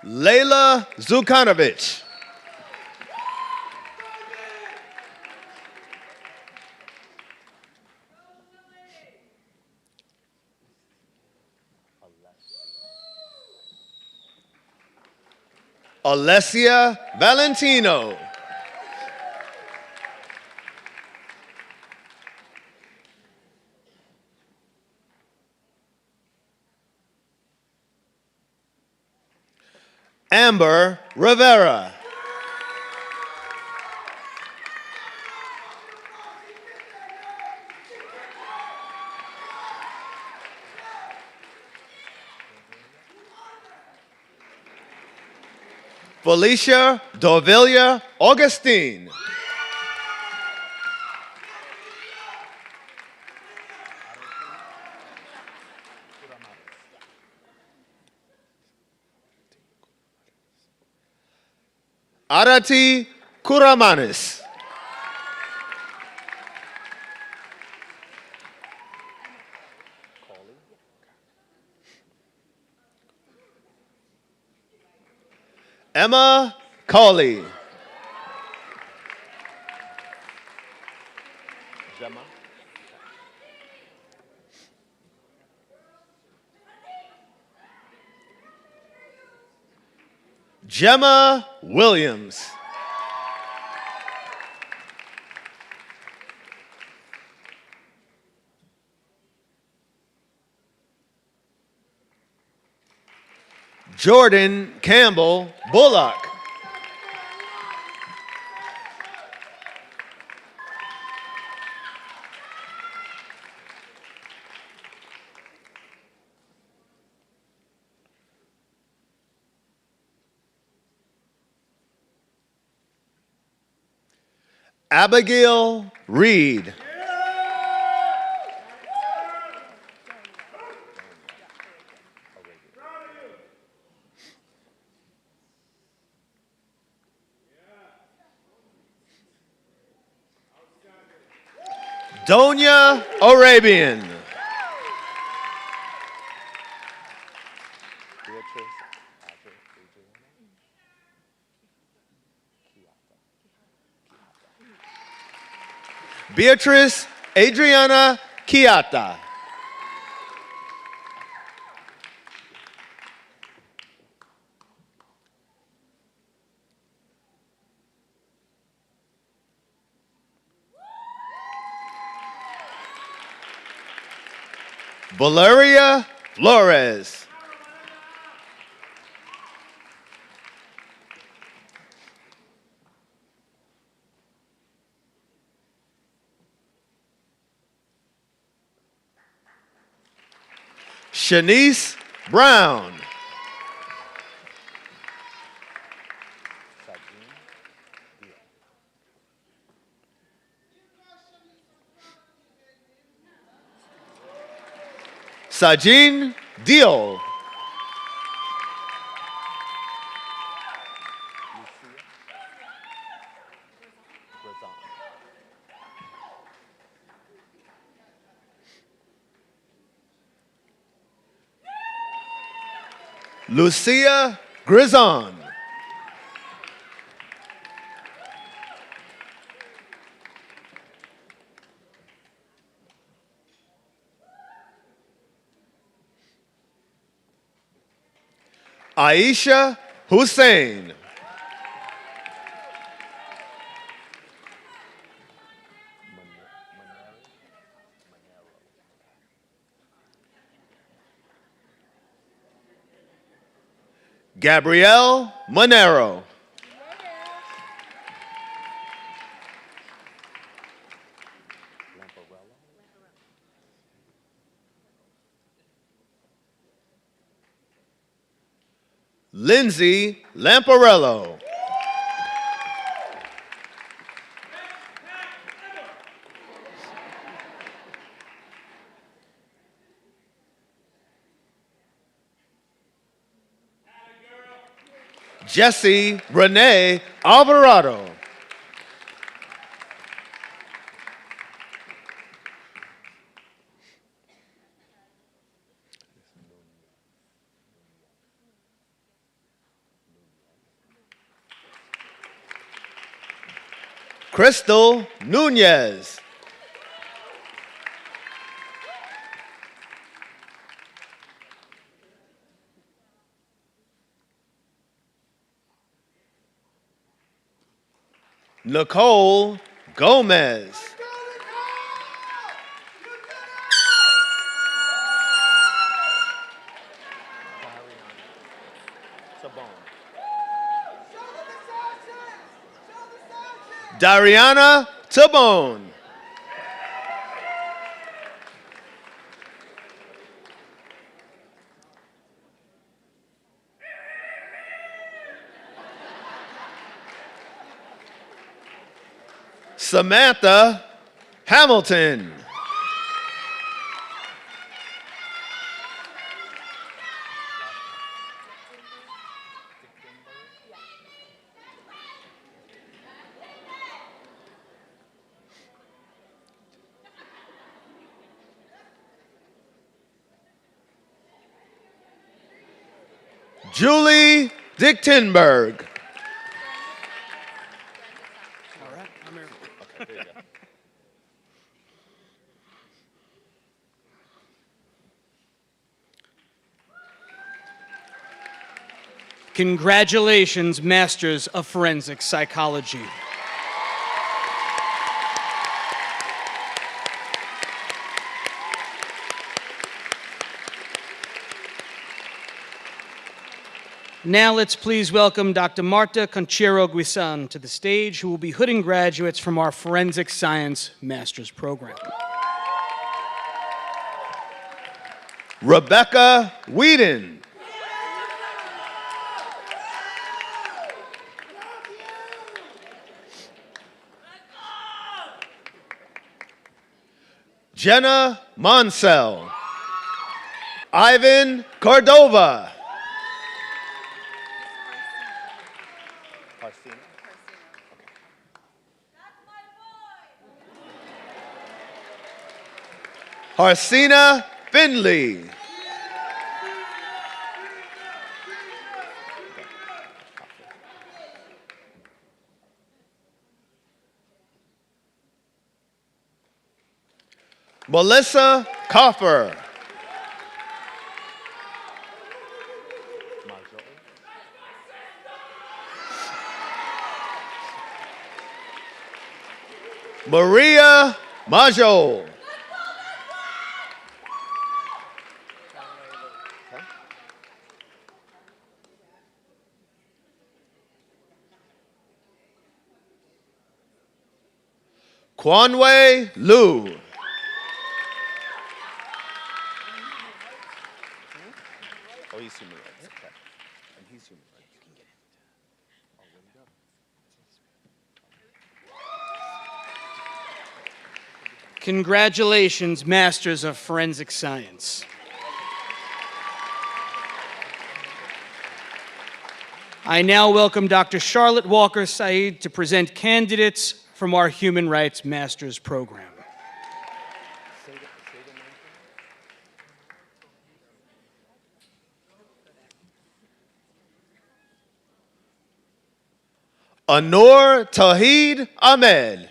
Layla Zukanovich. Alessia Valentino. Amber Rivera. Felicia Dovilla Augustine. Arati Kuramanis. Emma Cawley. Gemma Williams. Jordan Campbell Bullock. Abigail Reed. Donia Arabian. Beatrice Adriana Chiata. Valeria Flores. Shanice Brown. Sajin Dio. Lucia Grizon. Aisha Hussein. Gabrielle Monero. Lindsay Lamparello. Jesse Renee Alvarado. Crystal Nunez. Nicole Gomez. Dariana Tabone. Samantha Hamilton. Julie Dick Tinberg. All right, I'm here. Congratulations, Masters of Forensic Psychology. Now let's please welcome Dr. Marta Conchero Guisan to the stage, who will be hooding graduates from our Forensic Science Master's Program. Rebecca Whedon. Jenna Monsell. Ivan Cordova. Harsina Finley. Melissa Coffer. Maria Majo. Quanway Liu. Oh, he's human rights. Okay. And he's human rights. You can get it. Oh, where'd he go? Congratulations, Masters of Forensic Science. I now welcome Dr. Charlotte Walker Said to present candidates from our Human Rights Master's Program. Anor Tawhid Ahmed.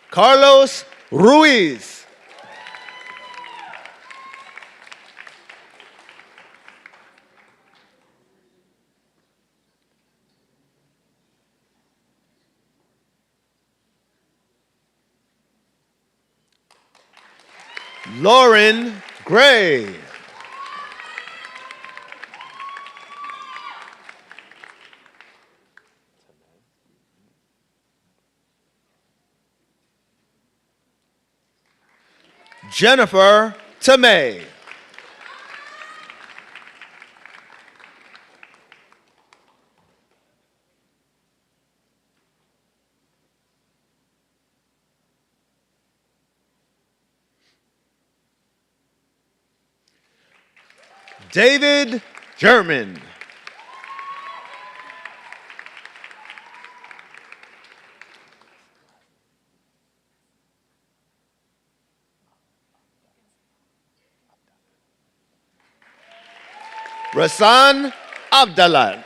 Carlos Ruiz. Lauren Gray. Jennifer Tomei. David German. Rasan Abdallah.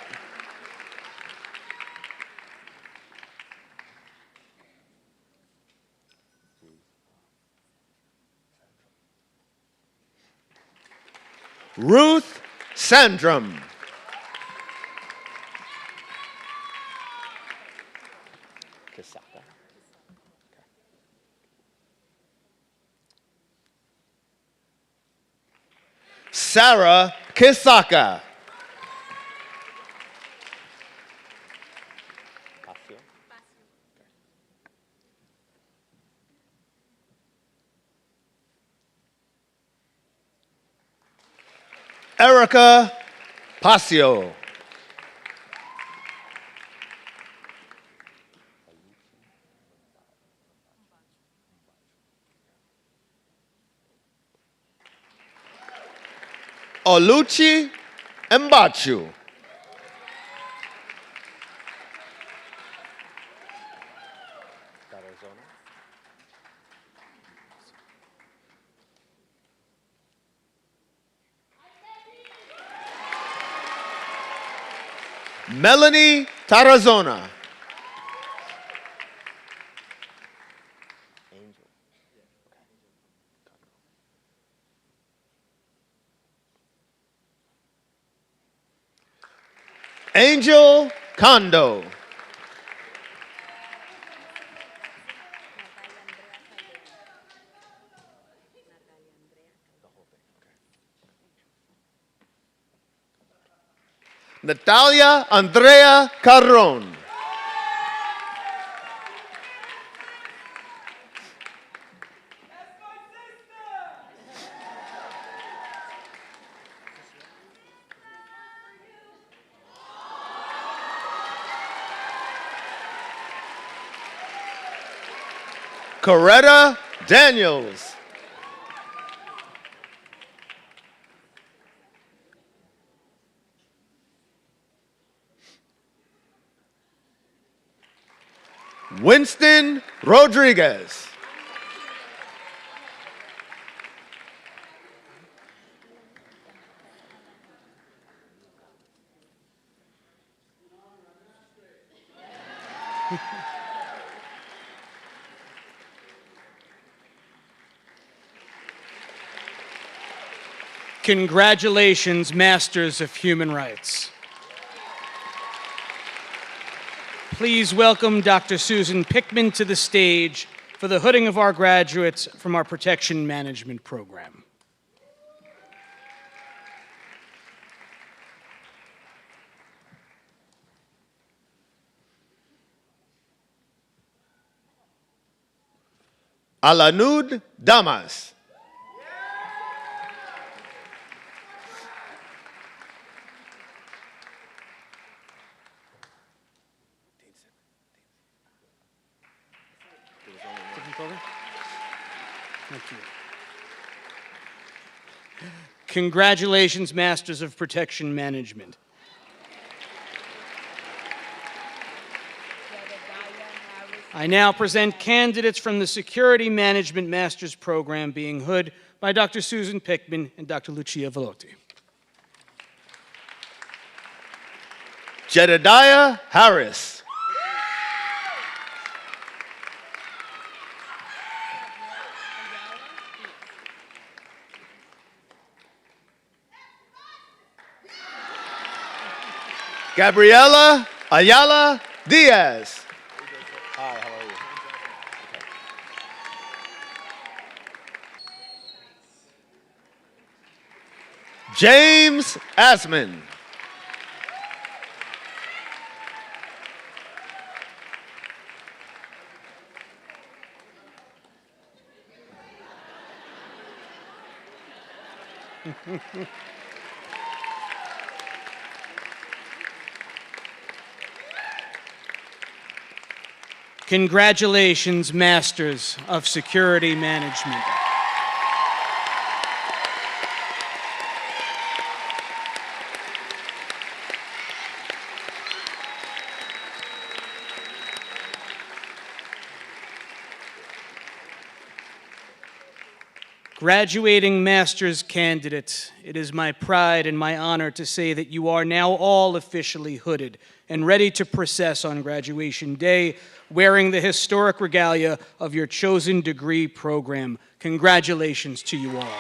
Ruth Sandrum. Sarah Kisaka. Erica Pasio. Oluchi Mbachu. Melanie Tarazona. Angel Kondo. Natalia Andrea Carron. Coretta Daniels. Winston Rodriguez. Congratulations, Masters of Human Rights. Please welcome Dr. Susan Pickman to the stage for the hooding of our graduates from our Protection Management Program. Alanud Damas. Thank you. Congratulations, Masters of Protection Management. I now present candidates from the Security Management Master's Program being hooded by Dr. Susan Pickman and Dr. Lucia Velotti. Jedediah Harris. Gabriela Ayala Diaz. Hi, how are you? James Asman. Congratulations, Masters of Security Management. Graduating Master's candidates, it is my pride and my honor to say that you are now all officially hooded and ready to process on graduation day, wearing the historic regalia of your chosen degree program. Congratulations to you all.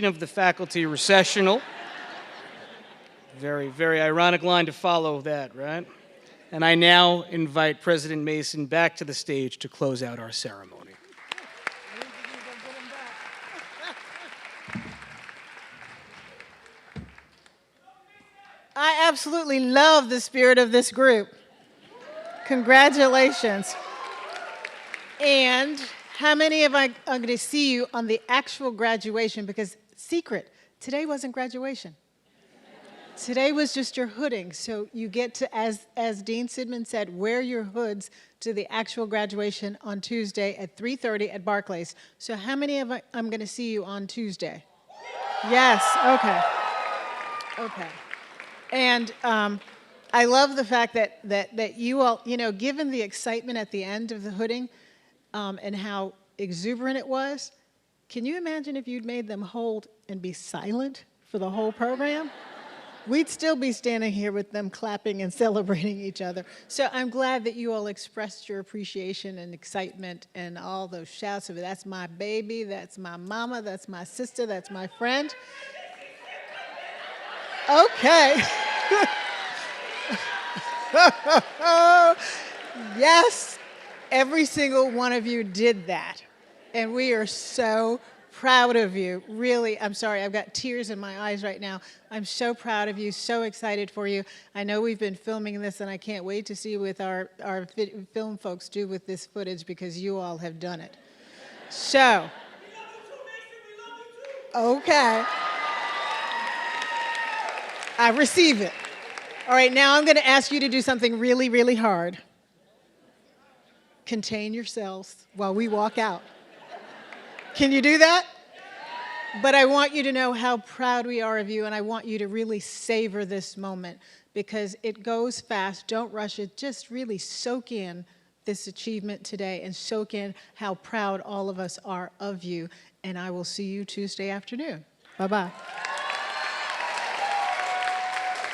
Of the faculty recessional. Very, very ironic line to follow that, right? And I now invite President Mason back to the stage to close out our ceremony. I absolutely love the spirit of this group. Congratulations. And how many of I'm going to see you on the actual graduation? Because secret, today wasn't graduation. Today was just your hooding. So you get to, as Dean Sidman said, wear your hoods to the actual graduation on Tuesday at 3:30 at Barclays. So how many of I'm going to see you on Tuesday? Yes, okay. Okay. And I love the fact that you all, you know, given the excitement at the end of the hooding and how exuberant it was, can you imagine if you'd made them hold and be silent for the whole program? We'd still be standing here with them clapping and celebrating each other. So I'm glad that you all expressed your appreciation and excitement and all those shouts of, that's my baby, that's my mama, that's my sister, that's my friend. Okay. Yes, every single one of you did that. And we are so proud of you. Really, I'm sorry, I've got tears in my eyes right now. I'm so proud of you, so excited for you. I know we've been filming this, and I can't wait to see what our film folks do with this footage, because you all have done it. So, okay. I receive it. All right, now I'm going to ask you to do something really, really hard. Contain yourselves while we walk out. Can you do that? But I want you to know how proud we are of you, and I want you to really savor this moment, because it goes fast. Don't rush it. Just really soak in this achievement today and soak in how proud all of us are of you. And I will see you Tuesday afternoon. Bye-bye.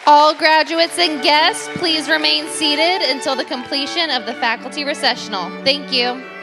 All graduates and guests, please remain seated until the completion of the faculty recessional. Thank you.